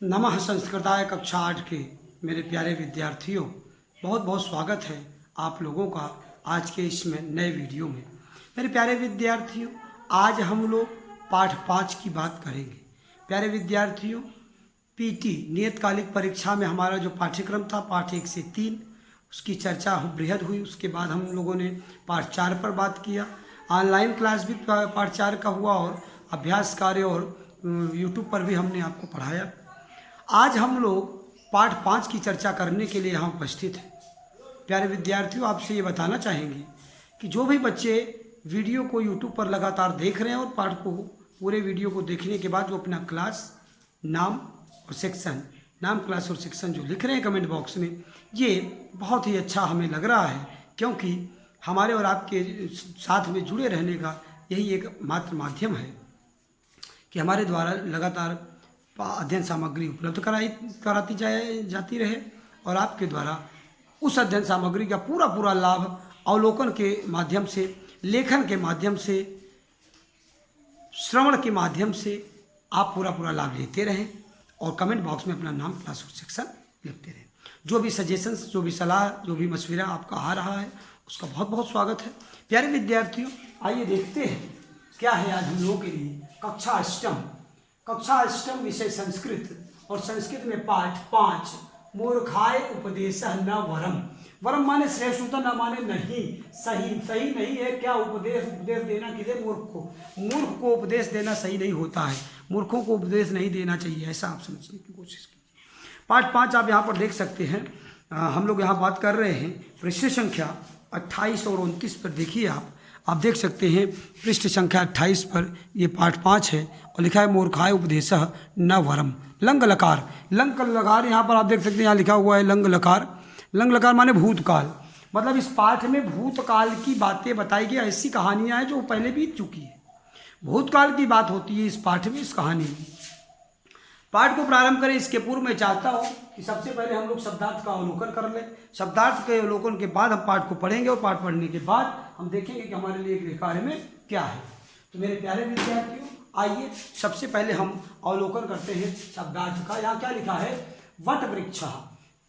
नमः संस्कृताय कक्षा 8 के मेरे प्यारे विद्यार्थियों, बहुत बहुत स्वागत है आप लोगों का आज के इसमें नए वीडियो में। मेरे प्यारे विद्यार्थियों, आज हम लोग पाठ 5 की बात करेंगे। प्यारे विद्यार्थियों, पीटी नियतकालिक परीक्षा में हमारा जो पाठ्यक्रम था पाठ 1 से 3 उसकी चर्चा बृहद हुई। उसके बाद हम लोगों ने पाठ 4 पर बात किया। ऑनलाइन क्लास भी पाठ 4 का हुआ और अभ्यास कार्य और यूट्यूब पर भी हमने आपको पढ़ाया। आज हम लोग पाठ 5 की चर्चा करने के लिए यहाँ उपस्थित हैं। प्यारे विद्यार्थियों, आपसे ये बताना चाहेंगे कि जो भी बच्चे वीडियो को यूट्यूब पर लगातार देख रहे हैं और पाठ को पूरे वीडियो को देखने के बाद जो अपना क्लास नाम और सेक्शन नाम क्लास और सेक्शन जो लिख रहे हैं कमेंट बॉक्स में, ये बहुत ही अच्छा हमें लग रहा है, क्योंकि हमारे और आपके साथ में जुड़े रहने का यही एक मात्र माध्यम है कि हमारे द्वारा लगातार अध्ययन सामग्री उपलब्ध कराती जाती रहे और आपके द्वारा उस अध्ययन सामग्री का पूरा लाभ अवलोकन के माध्यम से, लेखन के माध्यम से, श्रवण के माध्यम से आप पूरा लाभ लेते रहें और कमेंट बॉक्स में अपना नाम क्लास और सेक्शन लिखते रहें। जो भी सजेशंस, जो भी सलाह, जो भी मशवरा आपका आ रहा है उसका बहुत बहुत स्वागत है। प्यारे विद्यार्थियों, आइए देखते हैं क्या है आज हम लोगों के लिए कक्षा अष्टम विषय संस्कृत और संस्कृत में पाठ 5 मूर्खाय उपदेश न वरम। वरम माने श्रेष्ठ होता, न माने नहीं, सही नहीं है। क्या उपदेश देना किसे? मूर्ख को उपदेश देना सही नहीं होता है। मूर्खों को उपदेश नहीं देना चाहिए, ऐसा आप समझने की कोशिश कीजिए। पाठ 5 आप यहाँ पर देख सकते हैं। हम लोग यहाँ बात कर रहे हैं पृष्ठ संख्या 28 और 29 पर। देखिए आप देख सकते हैं पृष्ठ संख्या 28 पर ये पाठ 5 है और लिखा है मूर्खाय उपदेश न वरम। लंग लकार यहाँ पर आप देख सकते हैं, यहाँ लिखा हुआ है लंग लकार माने भूतकाल। मतलब इस पाठ में भूतकाल की बातें बताई गई, ऐसी कहानियाँ हैं जो पहले बीत चुकी है। भूतकाल की बात होती है इस पाठ में, इस कहानी में। पाठ को प्रारंभ करें इसके पूर्व मैं चाहता हूँ कि सबसे पहले हम लोग शब्दार्थ का अवलोकन कर लें। शब्दार्थ के अवलोकन के बाद हम पाठ को पढ़ेंगे और पाठ पढ़ने के बाद हम देखेंगे कि हमारे लिए एक कार्य में क्या है। तो मेरे प्यारे विद्यार्थियों, आइए सबसे पहले हम अवलोकन करते हैं शब्दार्थ का। यहाँ क्या लिखा है? वट वृक्ष।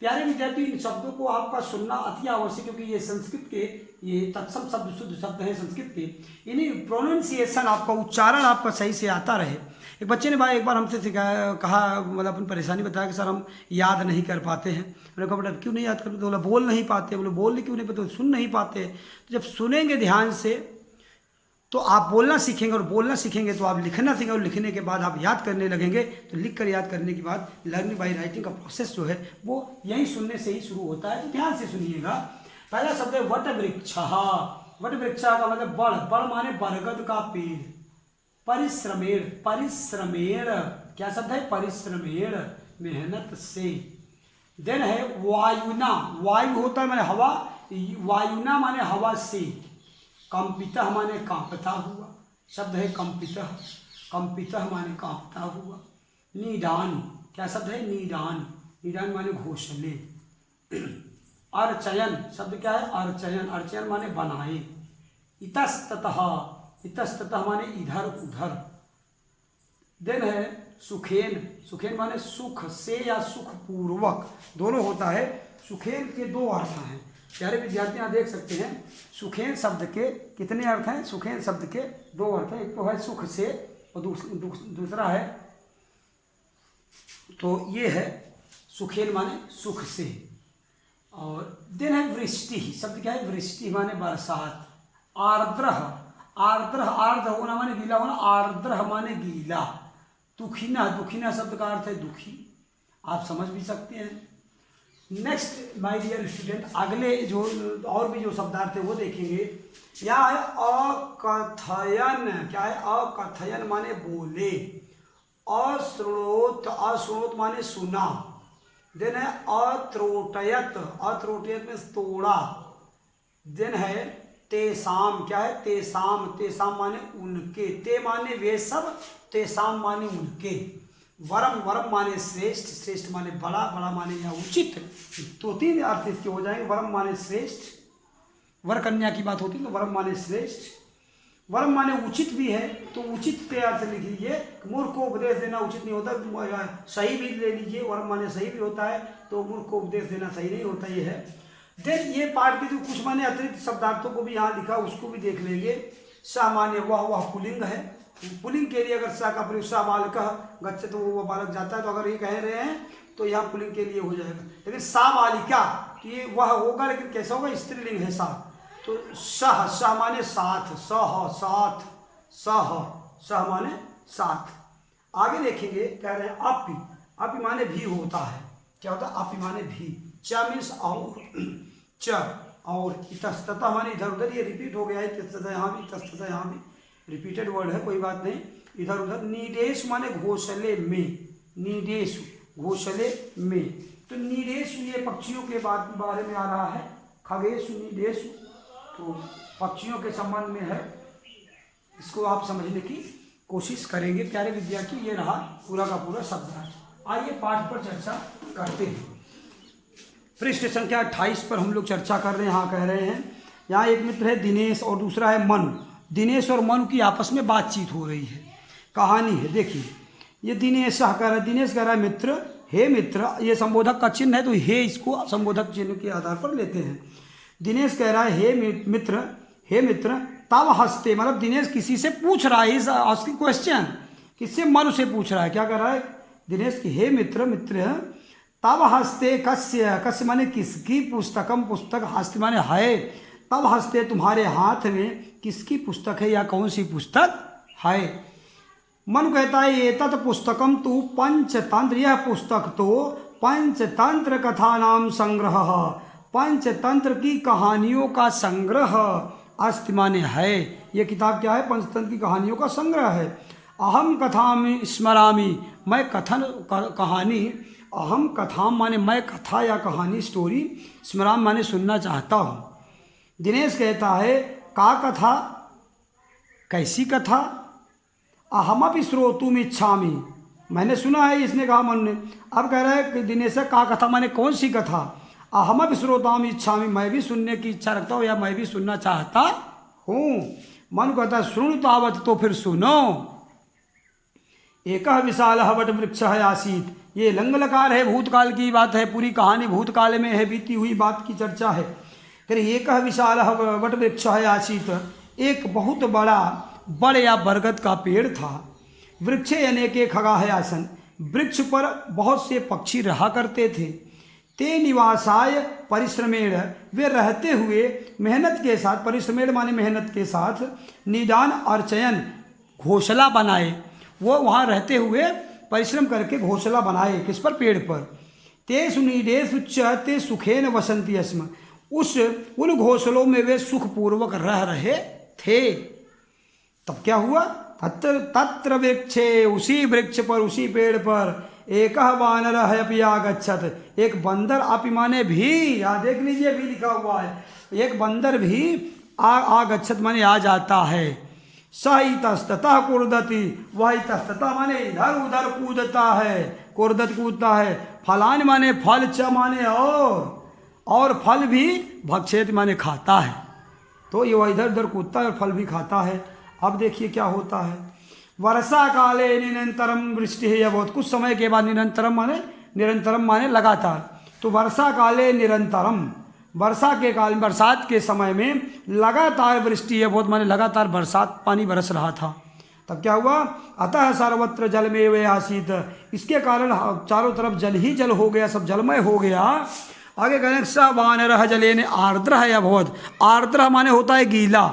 प्यारे विद्यार्थी, इन शब्दों को आपका सुनना अति आवश्यक, क्योंकि ये संस्कृत के ये तत्सम शब्द, शुद्ध शब्द हैं संस्कृत के। इन्हें प्रोनाउंसिएशन आपका, उच्चारण आपका सही से आता रहे। एक बच्चे ने एक बार हमसे कहा, मतलब अपनी परेशानी बताया कि सर हम याद नहीं कर पाते हैं। मैंने कहा बेटा क्यों नहीं याद करते? बोला बोल नहीं पाते। बोले बोल क्यों नहीं पाते? सुन नहीं पाते। तो जब सुनेंगे ध्यान से तो आप बोलना सीखेंगे और बोलना सीखेंगे तो आप लिखना सीखेंगे और लिखने के बाद आप याद करने लगेंगे। तो लिख कर याद करने के बाद लर्निंग बाय राइटिंग का प्रोसेस जो है वो यही सुनने से ही शुरू होता है। तो ध्यान से सुनिएगा। पहला शब्द है वट वृक्ष। वट वृक्ष का मतलब बड़ माने बरगद का पेड़। परिश्रमेण क्या शब्द है? परिश्रमेण, मेहनत से। देन है वायुना। वायु होता है माने हवा, वायुना माने हवा से। कंपितः माने कांपता हुआ, शब्द है कंपितः माने कांपता हुआ। निदान क्या शब्द है? निदान माने घोषले। अर्चयन शब्द क्या है? अर्चयन माने बनाए। इतस्ततः माने इधर उधर। देन है सुखेन माने सुख से या सुख पूर्वक, दोनों होता है। सुखेन के 2 अर्थ हैं। प्यारे विद्यार्थी यहाँ देख सकते हैं सुखेन शब्द के कितने अर्थ हैं? सुखेन शब्द के 2 अर्थ हैं। एक तो है सुख से और दूसरा है, तो ये है सुखेन माने सुख से। और दिन है वृष्टि। शब्द क्या है? वृष्टि माने बरसात। आर्द्र होना माने गीला होना, आर्द्र माने गीला। दुखीना शब्द का अर्थ है दुखी, आप समझ भी सकते हैं। नेक्स्ट माय डियर स्टूडेंट, अगले जो और भी जो शब्दार्थ है वो देखेंगे। यहाँ है अकथयन। क्या है? अकथयन माने बोले। अश्रुणोत माने सुना। देन है अत्रोटयत में तोड़ा। देन है तेसाम। क्या है? तेसाम माने उनके। ते माने वे सब, तेसाम माने उनके। वरम माने श्रेष्ठ माने बड़ा माने या उचित। तो 3 अर्थ इसके हो जाएंगे। वरम माने श्रेष्ठ, वर कन्या की बात होती है तो वरम माने श्रेष्ठ। वरम माने उचित भी है तो उचित के अर्थ लिख लीजिए। मूर्ख को उपदेश देना उचित नहीं होता, सही भी ले लीजिए, वर्ब माने सही भी होता है, तो मूर्ख को उपदेश देना सही नहीं होता, ये है। देन ये पाठ के जो कुछ माने अतिरिक्त शब्दार्थों को भी यहाँ लिखा, उसको भी देख लेंगे। सामान्य वह पुलिंग है, पुलिंग के लिए अगर सा का प्रयोग सा बालक गच्छति तो वो बालक जाता है, तो अगर ये कह रहे हैं तो यहाँ पुलिंग के लिए हो जाएगा। लेकिन सा बालिका तो ये वह होगा, लेकिन कैसा होगा, स्त्रीलिंग है सा, तो सह, सह माने साथ, सह साथ, सह माने साथ। आगे देखेंगे, कह रहे हैं अपि, अपि माने भी होता है। क्या होता है, अपि माने भी। च मीन्स और, च और, इतस्ततः माने इधर उधर, ये रिपीट हो गया है, इतस्ततः यहाँ भी, इतस्ततः यहाँ भी रिपीटेड वर्ड है, कोई बात नहीं, इधर उधर। नीडेश माने घोंसले में, नीडेश घोंसले में, तो नीडेश ये पक्षियों के बारे में आ रहा है। खगेश नीडेश, तो पक्षियों के संबंध में है, इसको आप समझने की कोशिश करेंगे प्यारे विद्यार्थी। ये रहा पूरा का पूरा शब्दार्थ। आइए पाठ पर चर्चा करते हैं। पृष्ठ संख्या 28 पर हम लोग चर्चा कर रहे हैं। यहाँ कह रहे हैं, यहाँ एक मित्र है दिनेश और दूसरा है मनु। दिनेश और मनु की आपस में बातचीत हो रही है, कहानी है। देखिए, ये दिनेश कह रहा है, दिनेश कह रहा है मित्र, हे मित्र, ये संबोधक का चिन्ह है, तो हे इसको संबोधक चिन्ह के आधार पर लेते हैं। दिनेश कह रहा है, हे मित्र, हे मित्र, तब हंसते, मतलब दिनेश किसी से पूछ रहा है, आस्किंग क्वेश्चन, किससे, मनु से पूछ रहा है। क्या कर रहा है दिनेश की, हे मित्र, मित्र, तब हंसते, कस्य, कस्य माने किसकी, पुस्तकम पुस्तक, हस्ते माने है, तब हंसते तुम्हारे हाथ में किसकी पुस्तक है या कौन सी पुस्तक है। मनु कहता है, ये तत् पुस्तकम तो पंचतंत्र, यह पुस्तक तो पंचतंत्र कथा नाम संग्रह, पंचतंत्र की कहानियों का संग्रह, अस्ति माने है, ये किताब क्या है, पंचतंत्र की कहानियों का संग्रह है। अहम कथामि स्मरामि, मैं कथन कहानी, अहम कथाम माने मैं कथा या कहानी, स्टोरी, स्मराम माने सुनना चाहता हूँ। दिनेश कहता है, का कथा, कैसी कथा, अहमपि श्रोतुम इच्छामि, मैंने सुना है, इसने कहा मन ने। अब कह रहा है कि दिनेश का कथा माने कौन सी कथा, अहमपि श्रोताम इच्छामि, मैं भी सुनने की इच्छा रखता हूँ या मैं भी सुनना चाहता हूँ। मन कहता है, सुन तावत, तो फिर सुनो। एक विशाल वट वृक्ष है आसीत, ये लंगलकार है, भूतकाल की बात है, पूरी कहानी भूतकाल में है, बीती हुई बात की चर्चा है। फिर एक विशाल वट वृक्ष है आसीत, एक बहुत बड़ा बड़ या बरगद का पेड़ था। वृक्षे अनेके खगा है आसन, वृक्ष पर बहुत से पक्षी रहा करते थे। ते निवासाय परिश्रमेण, वे रहते हुए मेहनत के साथ, परिश्रमेण माने मेहनत के साथ, निदान अर्चयन, घोंसला बनाए, वो वहाँ रहते हुए परिश्रम करके घोंसला बनाए, किस पर, पेड़ पर। तेषु नीडेषु च ते सुखेन वसंती अस्म, उन घोंसलों में वे सुखपूर्वक रह रहे थे। तब क्या हुआ, तत्र वृक्षे, उसी वृक्ष पर, उसी पेड़ पर, एक वानर है अपि आगच्छत, एक बंदर, अपि माने भी, यहाँ देख लीजिए भी लिखा हुआ है, एक बंदर भी आगच्छत माने आ जाता है। स इतस्ततः कुर्दति, वह इतस्ततः माने इधर उधर कूदता है, कुर्दत कूदता है। फलान माने फल, च माने और फल भी, भक्षेत माने खाता है, तो ये वह इधर उधर कूदता है और फल भी खाता है। अब देखिए क्या होता है, वर्षा काले निरंतरम वृष्टि है, बहुत कुछ समय के बाद, निरंतरम माने लगातार, तो वर्षा काले निरंतरम, वर्षा के काल में, बरसात के समय में लगातार वृष्टि है, बहुत माने लगातार बरसात, पानी बरस रहा था। तब क्या हुआ, अतः सर्वत्र जलमेव आसीत, इसके कारण चारों तरफ जल ही जल हो गया, सब जलमय हो गया। आगे कह रहे हैं, स वानरः जलेन आर्द्रः अभवत्, आर्द्रः माने होता है गीला,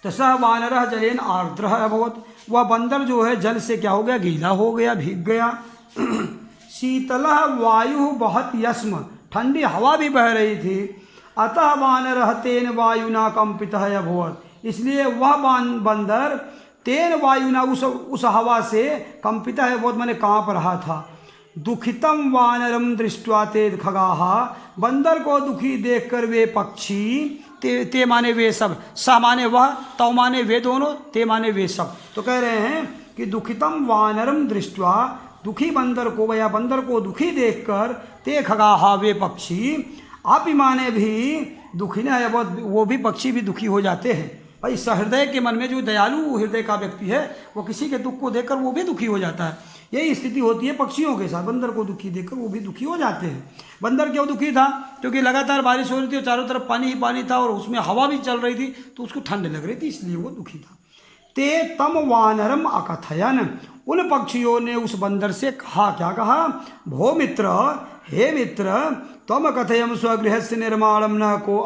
तो स वानरः जलेन आर्द्रः अभवत्, वह बंदर जो है जल से क्या हो गया, गीला हो गया, भीग गया। शीतलः वायु बहुत यस्म, ठंडी हवा भी बह रही थी। अतः वानरः तेन वायुना कंपितः अभवत्, इसलिए वह बंदर तेन वायुना, उस हवा से कंपितः अभवत् माने कांप रहा था। दुखितम वानरम दृष्ट्वा ते खगाः, बंदर को दुखी देखकर वे पक्षी, ते माने वे सब, स माने वह, तौ माने वे दोनों, ते माने वे सब, तो कह रहे हैं कि दुखितम वानरम दृष्ट्वा, दुखी बंदर को या बंदर को दुखी देखकर, ते खगाः वे पक्षी, आप माने भी दुखी न है, वो भी पक्षी भी दुखी हो जाते हैं, भाई सहृदय के मन में जो दयालु हृदय का व्यक्ति है वो किसी के दुख को देखकर वो भी दुखी हो जाता है। यही स्थिति होती है पक्षियों के साथ। बंदर को दुखी देखकर वो भी दुखी हो जाते हैं। बंदर क्यों दुखी था? क्योंकि लगातार बारिश हो रही थी और चारों तरफ पानी ही पानी था और उसमें हवा भी चल रही थी, तो उसको ठंड लग रही थी, इसलिए वो दुखी था। ते तम वानरम अकथयन, उन पक्षियों ने उस बंदर से कहा, क्या कहा? भो मित्र, हे मित्र, तम कथयम स्वगृहस्य निर्माणम न को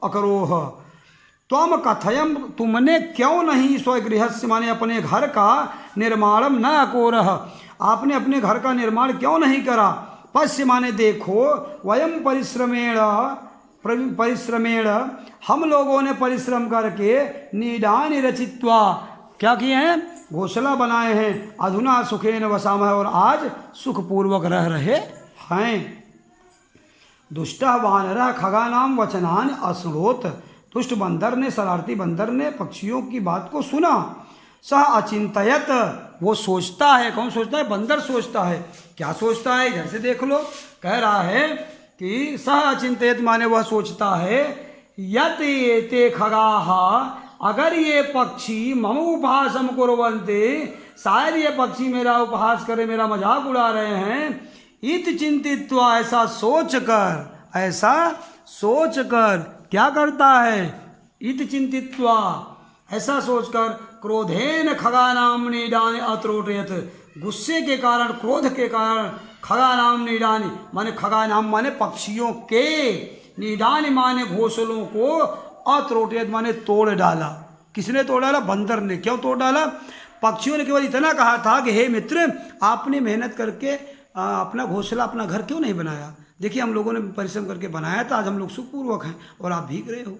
अकरोह। त्वम कथयम, तुमने क्यों नहीं स्वगृहस्य माने अपने घर का निर्माणम न अकोरह, आपने अपने घर का निर्माण क्यों नहीं करा? पश्य माने देखो, वयम परिश्रमेण हम लोगों ने परिश्रम करके नीडानि रचित्वा, क्या किए हैं? घोंसला बनाए हैं। अधुना सुखेन वसामः, और आज सुखपूर्वक रह रहे हैं। दुष्टः वानरः खगानाम वचनान अश्नोत, दुष्ट बंदर ने, शरारती बंदर ने पक्षियों की बात को सुना। सह अचिंतयत, वो सोचता है। कौन सोचता है? बंदर सोचता है। क्या सोचता है? इधर से देख लो। कह रहा है कि सह अचिंतयत माने वह सोचता है, यत एते खगाः, अगर ये पक्षी मम उपहासम कुर्वन्ते, शायद ये पक्षी मेरा उपहास करे, मेरा मजाक उड़ा रहे हैं। इत चिंतित्वा, ऐसा सोचकर क्या करता है? इत चिंतित्वा, ऐसा सोचकर क्रोधेन खगानाम नीडानि अत्रोटयत, गुस्से के कारण, क्रोध के कारण, खगानाम नीडानि माने खगानाम माने पक्षियों के, नीडानि माने घोंसलों को, अत्रोटयत माने तोड़ डाला। किसने तोड़ डाला? बंदर ने। क्यों तोड़ डाला? पक्षियों ने केवल इतना कहा था कि हे मित्र, आपने मेहनत करके अपना घोंसला, अपना घर क्यों नहीं बनाया? देखिए हम लोगों ने परिश्रम करके बनाया था, आज हम लोग सुखपूर्वक हैं और आप भीग रहे हो।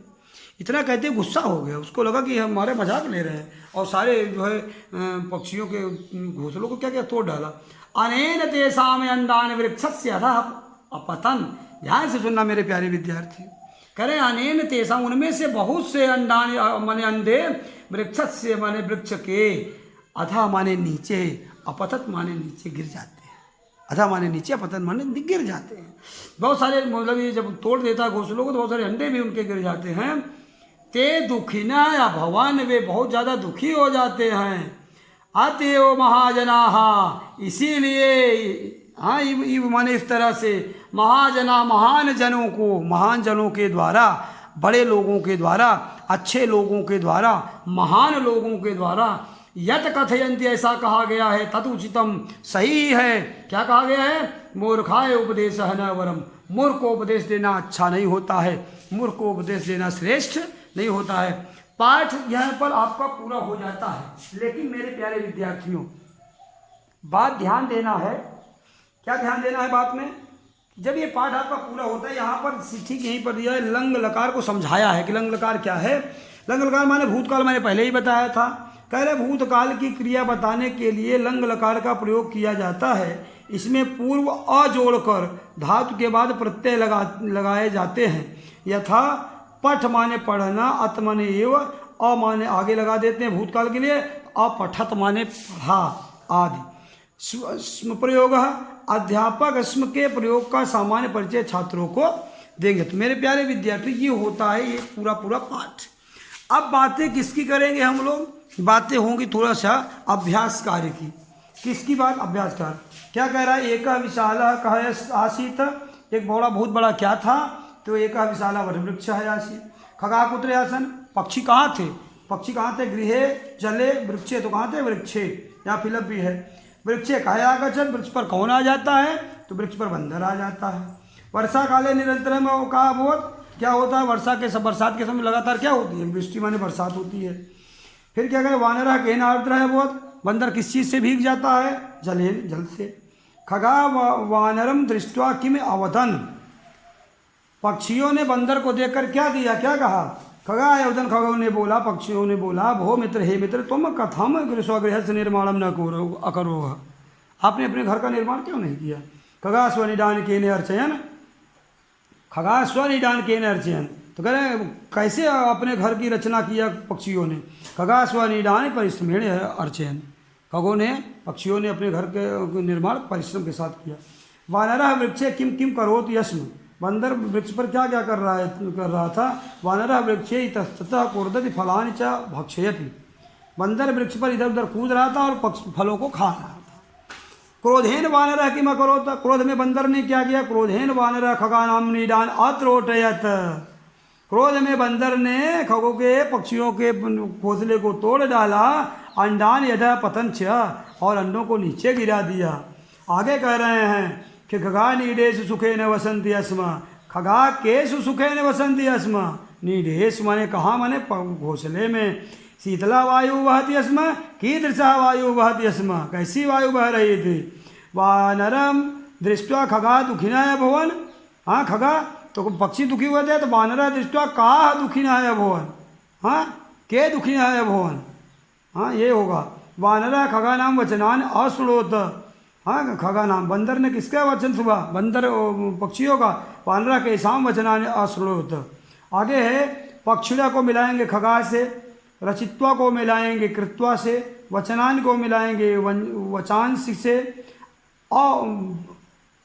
इतना कहते गुस्सा हो गया, उसको लगा कि हमारे मजाक ले रहे हैं, और सारे जो है पक्षियों के घोंसलों को क्या क्या तोड़ डाला। अनेन तेषाम अंडान वृक्षस्य अधः अपतन, ध्यान से सुनना मेरे प्यारे विद्यार्थी। करें अनेन तेषाम, उनमें से बहुत से अंडान माने अंडे, वृक्षस्य माने वृक्ष के, अधः माने नीचे, अपतत माने नीचे गिर जाते हैं। अधा माने नीचे, अपतन माने गिर जाते हैं। बहुत सारे, मतलब ये जब तोड़ देता है घोंसलों को तो बहुत सारे अंडे भी उनके गिर जाते हैं। ते दुखिना या भवान, वे बहुत ज़्यादा दुखी हो जाते हैं। अतएव महाजनाः, इसीलिए हाँ इव माने इस तरह से, महाजना महान जनों को, महान जनों के द्वारा, बड़े लोगों के द्वारा, अच्छे लोगों के द्वारा, महान लोगों के द्वारा, यत कथयन्ति, ऐसा कहा गया है, तत् उचितम, सही है। क्या कहा गया है? मूर्खाय उपदेशः न वरम, मूर्ख को उपदेश देना अच्छा नहीं होता है, मूर्ख को उपदेश देना श्रेष्ठ नहीं होता है। पाठ यहाँ पर आपका पूरा हो जाता है, लेकिन मेरे प्यारे विद्यार्थियों, बात ध्यान देना है। क्या ध्यान देना है बात में? जब ये पाठ आपका पूरा होता है, यहाँ पर ठीक यहीं पर दिया है, लंग लकार को समझाया है कि लंग लकार क्या है। लंग लकार माने भूतकाल, मैंने पहले ही बताया था। कह रहे भूतकाल की क्रिया बताने के लिए लंग लकार का प्रयोग किया जाता है। इसमें पूर्व अ जोड़कर धातु के बाद प्रत्यय लगाए जाते हैं। यथा पठ माने पढ़ना, अत माने एवं, अ माने आगे लगा देते हैं भूतकाल के लिए, अपठत माने पढ़ा आदि। स्म प्रयोग, अध्यापक स्म के प्रयोग का सामान्य परिचय छात्रों को देंगे। तो मेरे प्यारे विद्यार्थी, ये होता है ये पूरा पाठ। अब बातें किसकी करेंगे हम लोग? बातें होंगी थोड़ा सा अभ्यास कार्य की। किसकी बात? अभ्यास कार्य। क्या कह रहा है? एक विशाल कह आसीत, एक बहुत बड़ा क्या था? तो एक विशाल वटवृक्ष है आसीत। खगा कुत्र आसन, पक्षी कहाँ थे? पक्षी कहाँ थे? गृहे जले वृक्षे, तो कहाँ थे? वृक्षे, यहाँ फिलअप भी है। वृक्षे कहे आगच्छत्, वृक्ष पर कौन आ जाता है? तो वृक्ष पर बंदर आ जाता है। वर्षा काले निरंतर में कहा बहुत क्या होता है? बरसात के समय लगातार क्या होती है? वृष्टि माने बरसात होती है। फिर क्या करें? वानरः केन आर्द्र है बहुत, बंदर किस चीज़ से भीग जाता है? जल से। खगा वानरम दृष्ट्वा किम अवदन्, पक्षियों ने बंदर को देखकर क्या दिया? क्या कहा? खगा अवदन्, खगों ने बोला, पक्षियों ने बोला, भो मित्र, हे मित्र, तुम कथम स्वगृहस्य निर्माणम न अकरोह, आपने अपने घर का निर्माण क्यों नहीं किया? खगा स्वनिडान केन अर्चयन्, खगा स्वनिडान केन अर्चयन्, तो कह रहे कैसे अपने घर की रचना किया पक्षियों ने? खगा स्वनिडान परिश्रमेण अर्चयन्, खगों ने, पक्षियों ने अपने घर के निर्माण परिश्रम के साथ किया। वानरः वृक्षे किम किम करोति यस्म, बंदर वृक्ष पर क्या क्या कर रहा था। वानरः वृक्षे ततः कूर्दति फलानि च भक्षयति। बंदर वृक्ष पर इधर उधर कूद रहा था और फलों को खा रहा था। क्रोधेन वानरः किम अकरोत्, क्रोध में बंदर ने क्या किया। क्रोधेन वानरः खगानां नीडान् अत्रोटयत्। क्रोध में बंदर ने खगों के पक्षियों के घोंसले को तोड़ डाला। अंडान यथा पतन च, और अंडों को नीचे गिरा दिया। आगे कह रहे हैं कि खगा नीडेश सुखेन वसंति अस्म, खगा केशु सुखेन वसंति अस्म। नीडेश माने कहाँ, माने घोंसले में। शीतला वायु वहति अस्म, कीदृशा वायु वहति अस्म, कैसी वायु बह रही थी। वानरम दृष्ट्वा खगा दुखिनाय भवन, हाँ खगा तो पक्षी दुखी हुए थे, तो वानरा दृष्ट्वा का दुखिनाय भवन, हाँ के दुखिनाय भवन, हाँ ये होगा। वानरा खगा नाम वचनान अश्रुणोत, हाँ खगा नाम बंदर ने किसका वचन सुना, बंदर पक्षियों का। वानरा के शाम वचनान अश्रुणोत। आगे है पक्षिणा को मिलाएंगे खगा से, रचित्वा को मिलाएंगे कृत्वा से, वचनान को मिलाएंगे वचांश से, और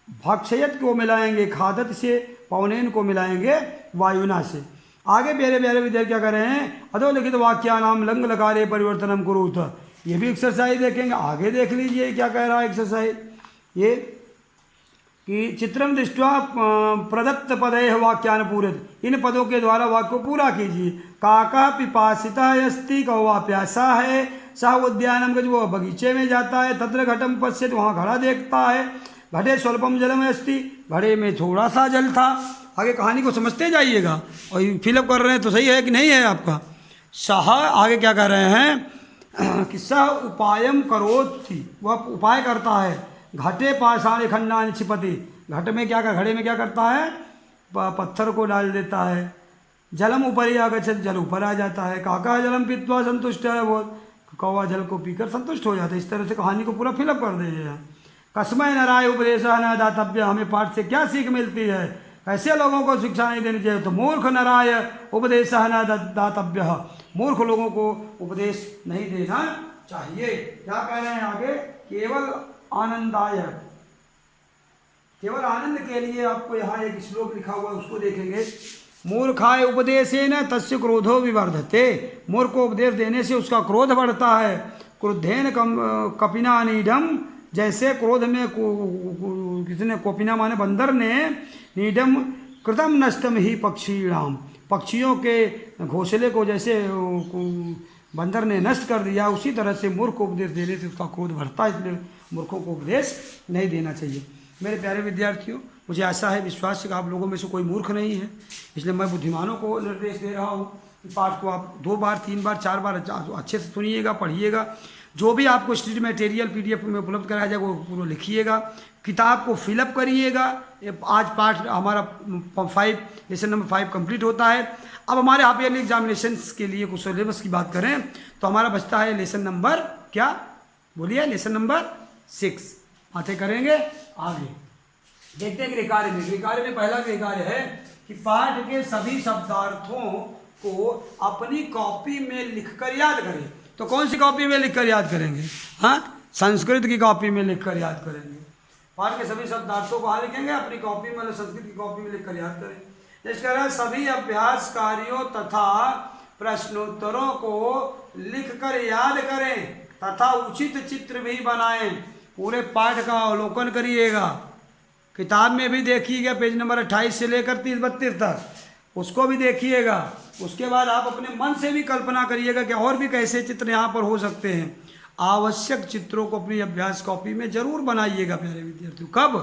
भक्षयत को मिलाएंगे खादत से, पौनेन को मिलाएंगे वायुना से। आगे प्यारे प्यारे विद्यार्थी क्या कर रहे हैं। अधोलिखित वाक्यानाम लंग लकारे परिवर्तनम कुरुत, ये भी एक्सरसाइज देखेंगे। आगे देख लीजिए क्या कह रहा है एक्सरसाइज ये कि चित्रम दृष्ट्वा प्रदत्त पदय वाक्यान पूरित, इन पदों के द्वारा वाक्य को पूरा कीजिए। काका पिपासिता अस्ति, कौवा प्यासा है। सह उद्यानम, का जो बगीचे में जाता है। तत्र घटम पश्यत, वहाँ घड़ा देखता है। घटे स्वल्पम जलम अस्ति, घड़े में थोड़ा सा जल था। आगे कहानी को समझते जाइएगा और फिलअप कर रहे हैं तो सही है कि नहीं है आपका। सह आगे क्या कर रहे हैं कि सह उपायम करोति, वह उपाय करता है। घटे पाषाण खंडानि छिपति, घट में क्या कर, घड़े में क्या करता है, पत्थर को डाल देता है। जलम ऊपरी आगच्छत, जल ऊपर आ जाता है। काका जलम पीत्वा संतुष्ट है, वो कौवा जल को पीकर संतुष्ट हो जाता है। इस तरह से कहानी को पूरा फिलअप कर दीजिए। कस्मय नराय उपदेश न दातव्य, हमें पाठ से क्या सीख मिलती है, कैसे लोगों को शिक्षा नहीं देनी चाहिए। तो मूर्ख नराय उपदेश न दातव्य, मूर्ख लोगों को उपदेश नहीं देना चाहिए। क्या कह रहे हैं आगे, केवल आनंदाय, केवल आनंद के लिए आपको यहाँ एक श्लोक लिखा हुआ है, उसको देखेंगे। मूर्खाय उपदेशेन तस्य क्रोधो विवर्धते, मूर्ख को उपदेश देने से उसका क्रोध बढ़ता है। क्रोधेन कपिना नीडम, जैसे क्रोध में किसने, कोपिना माने बंदर ने, नीडम कृतम नष्टम ही पक्षीणाम, पक्षियों के घोंसले को जैसे बंदर ने नष्ट कर दिया, उसी तरह से मूर्ख को उपदेश देने से उसका क्रोध बढ़ता है। इसलिए मूर्खों को उपदेश नहीं देना चाहिए। मेरे प्यारे विद्यार्थियों, मुझे आशा है, विश्वास है कि आप लोगों में से कोई मूर्ख नहीं है। इसलिए मैं बुद्धिमानों को निर्देश दे रहा हूँ कि पाठ को आप 2 बार 3 बार 4 बार अच्छे से सुनिएगा, पढ़िएगा। जो भी आपको स्टडी मटेरियल PDF में उपलब्ध कराया जाएगा वो पूरा लिखिएगा, किताब को फिलअप करिएगा। आज पाठ हमारा 5 लेसन नंबर 5 कंप्लीट होता है। अब हमारे हाफ ईयरली एग्जामिनेशंस के लिए कुछ सिलेबस की बात करें तो हमारा बचता है लेसन नंबर, क्या बोलिए, लेसन नंबर 6 बातें करेंगे। आगे देखते हैं गृहकार्य में। गृहकार्य में पहला गृहकार्य है कि पाठ के सभी शब्दार्थों को अपनी कॉपी में लिखकर याद करें। तो कौन सी कॉपी में लिखकर याद करेंगे, हाँ संस्कृत की कॉपी में लिखकर याद करेंगे। पाठ के सभी शब्दार्थों को हाँ लिखेंगे अपनी कॉपी में, मतलब संस्कृत की कॉपी में लिखकर याद करें। जिस तरह सभी अभ्यास कार्यों तथा प्रश्नोत्तरों को लिखकर याद करें तथा उचित चित्र भी बनाएं। पूरे पाठ का अवलोकन करिएगा, किताब में भी देखिएगा पेज नंबर 28 से लेकर 30-32 तक, उसको भी देखिएगा। उसके बाद आप अपने मन से भी कल्पना करिएगा कि और भी कैसे चित्र यहाँ पर हो सकते हैं। आवश्यक चित्रों को अपनी अभ्यास कॉपी में जरूर बनाइएगा प्यारे विद्यार्थियों। कब,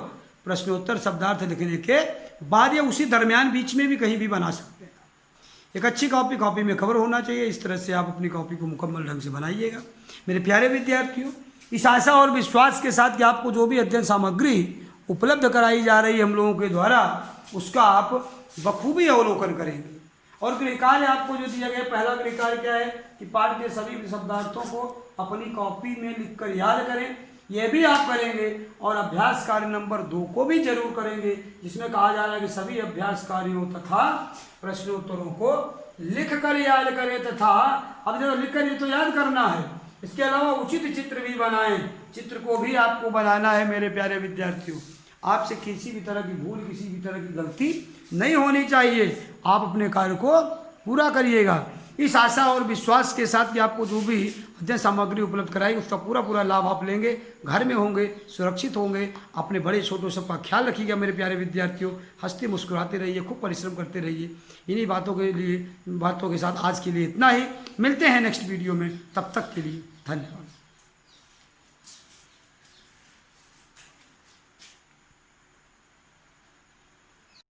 प्रश्नोत्तर शब्दार्थ लिखने के बाद या उसी दरमियान बीच में भी कहीं भी बना सकते हैं। एक अच्छी कॉपी में कवर होना चाहिए। इस तरह से आप अपनी कॉपी को मुकम्मल ढंग से बनाइएगा। मेरे प्यारे विद्यार्थियों, इस आशा और विश्वास के साथ कि आपको जो भी अध्ययन सामग्री उपलब्ध कराई जा रही है हम लोगों के द्वारा, उसका आप बखूबी अवलोकन करेंगे। और गृहकार्य आपको जो दिया गया, पहला गृहकार्य क्या है कि पाठ के सभी शब्दार्थों को अपनी कॉपी में लिखकर याद करें। यह भी आप करेंगे। और अभ्यास कार्य नंबर 2 को भी जरूर करेंगे, जिसमें कहा जा रहा है कि सभी अभ्यास कार्यों तथा प्रश्नोत्तरों को लिखकर याद करें तथा, अब जब लिखकर ये तो याद करना है, इसके अलावा उचित चित्र भी बनाएं। चित्र को भी आपको बनाना है मेरे प्यारे विद्यार्थियों। आपसे किसी भी तरह की भूल, किसी भी तरह की गलती नहीं होनी चाहिए। आप अपने कार्य को पूरा करिएगा। इस आशा और विश्वास के साथ कि आपको जो भी अध्ययन सामग्री उपलब्ध कराई उसका पूरा लाभ आप लेंगे, घर में होंगे, सुरक्षित होंगे। अपने बड़े छोटों सबका ख्याल रखिएगा मेरे प्यारे विद्यार्थियों। हंसते मुस्कुराते रहिए, खूब परिश्रम करते रहिए। इन्हीं बातों के साथ आज के लिए इतना ही। मिलते हैं नेक्स्ट वीडियो में, तब तक के लिए धन्यवाद।